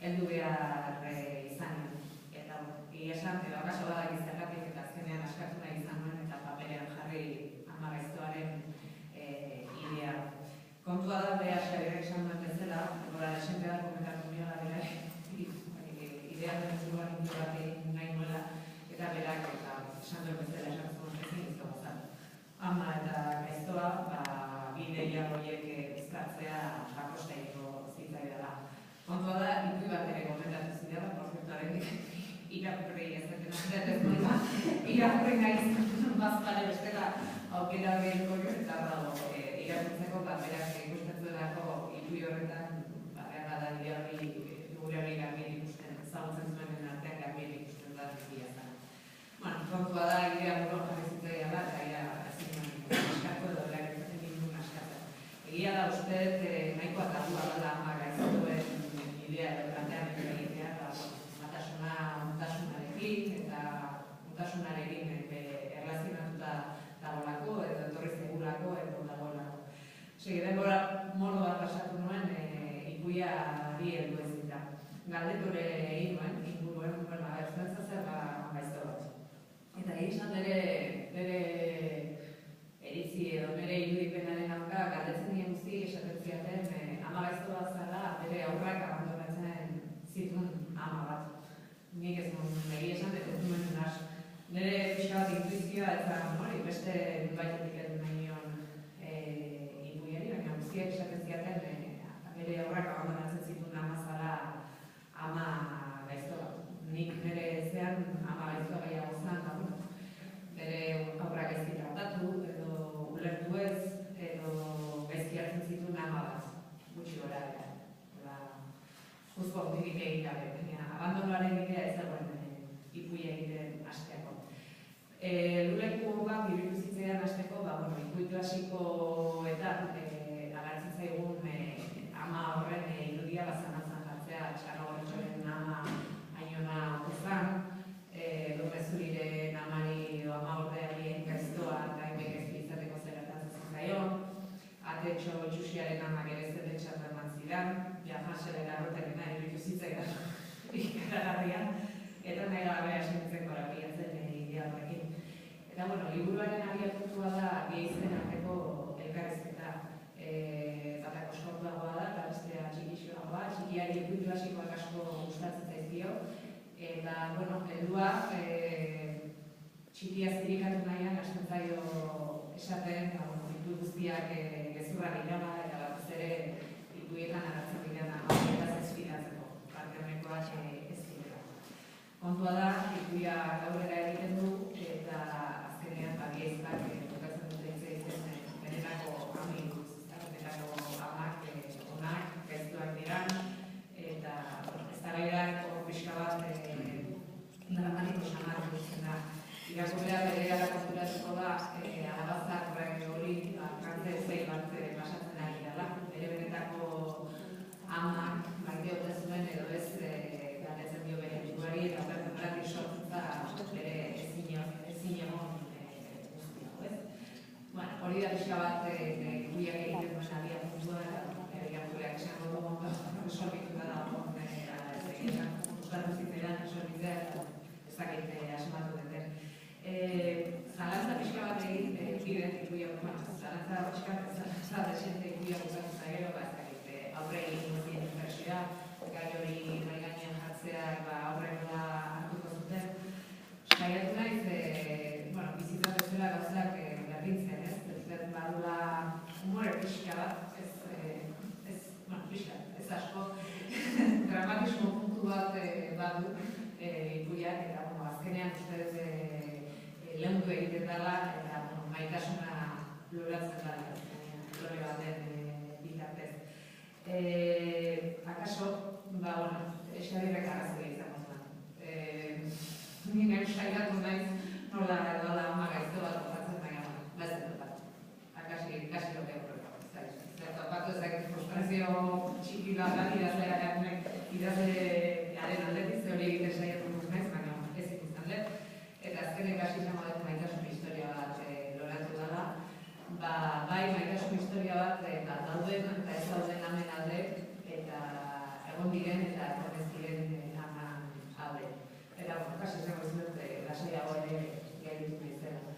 heldu behar izan. Eta egia esan, edo akaso badak izergatik eta azkenean askatu nahi izan nuen eta paperean jarri ama gaiztoaren idea. Kontua da, beha Xabierrek esan duen bezala, gora desente da komentatu niola berak idea dentzuan indio bat egin nahi nuela, eta berak esan duen bezala esan zuen ezin ez dago zan. Ama eta gaiztoa, bideia horiek bizkartzea bakostaiko zitzaidala. Kontua da, iku bat ere komentatu zidea, porzentuaren irakurri ez irakurri nahi izan bazpare bestela aukera beharko eta dago irakurtzeko berak ikustenzuelako iku horretan beharra da idea hori gure hori garbien ikusten ezagutzen zuenen artean garbien ikusten da bidea zen. Kontua da idea gero jarri zitzaia da eta ezin askako edo berak ezaten gindun askatzen. Egia da uste nahikoa tabua dela ama gaiztuen idea edo plantean egitea mutasunarekin eta mutasunarekin erlazionatuta dagoelako edo etorri zegulako edo dagoelako. Denbora modu bat pasatu nuen ikuiari heldu ezita. Galdetore egin nuen, inguruen, zuen zer gaizto bat. Eta egin bere eritzi edo bere irudipenaren aurka galdetzen dien guzti esaten ziaten ama gaizto bat zara bere aurrak abandonatzen zituen ama bat. Nik ez egia esan, ez duen naz. Nire pixka bat intuizioa eta beste baitetik edu nahi nion ikuiari, baina guztiak esaten ziaten bere aurrak abandonatzen zituen ama zara ama gaizto bat. Nik nire zean ama gaizto gehiago zan, bere aurrak gaizki tratatu edo ulertu ez edo gaizki hartzen zituen ama bat, gutxi gora eta. Juzko ondirik egin gabe, abandonoaren idea ez dagoen ikuia egiten hasteako. Luleku bat biritu zitzaidan hasteko, ikui klasikoetan agertzen zaigun ama horren irudia bazanatzen jartzea, Txano Gorritxoren ama Ainona Otezan, Lurrezuriren amari edo ama ordeari gaiztoa eta hainbek gaizki izateko zeratatzen zitzaion, Atetxo Itxuxiaren ama gerezen etxatu eman zidan, Janseren arroterena iruditu zitzaidan ikaragarria, eta nahi gabe asintzen korapiatzen idea horrekin. Eta, liburuaren abiapuntua da gehizen arteko elkarrizketa. Batako eskortuagoa da, eta bestea txikixoagoa, txikiari ikui klasikoak asko gustatzen zaizkio. Eta, heldua txikia zirikatu nahian, hasten zaio esaten, ikui guztiak gezurra ginaba, eta batez ere ikuietan agertzen bidean eta zezpidatzeko, parte honekoak ez direla. Kontua da, ikuia gaurera egiten du eta azkenean bieztak bukatzen dute egiten benetako amiguz, benetako amak onak, gaiztuak diran, eta ez da gairak hor pixka bat dramatiko samarra dutzen da. Irakurlea bere gara konturatuko da, alabazak hori karte zei bat pasatzen ari dela. Bere benetako amak maite ote zuen edo ez galdetzen dio bere buruari eta horretik sortzen da bere ezin egon guztiago, ez? Hori da pixka bat ikuiak egiten duen abia puntua eta irakurleak esango dugu sorbitu da dago gustatu zitzaidan sorbitzea eta ez dakit asmatu duten. Zalantza pixka bat egin biden ikuiak zalantza pixka desente ikuiak bukatu zagero aurre egin duzien inbertsioa, gai hori nahi gainean jartzea aurrekoa hartuko zuten. Saiatu naiz, bizitza bezala gauzak berdintzen, ez? Ez badula humore pixka bat, ez asko, dramatismo puntu bat badu ikuiak, eta azkenean ustez lehendu egiten dela, eta maitasuna loratzen dela, lore baten bitartez. Akaso, Xabierrek arrazoi izango zuen. Ni nahi sailatu naiz nola edola ama gaizto bat opatzen baina, ez dut bat. Kasi lote horreko. Zertapatu ezakit frustrazio txiki bat idazlearen aldetik, ze hori egiten saiatu dut naiz, baina ez ikusten dut. Eta azkenek hasi izango dut maitasun historia bat loratu dela. Bai, maitasun historia bat dauden eta ez dauden amen alde, eta egon diren eta egon ez diren ama alde. Eta, kasi izango ez dut, lasaiago ere gelditu nahi zela.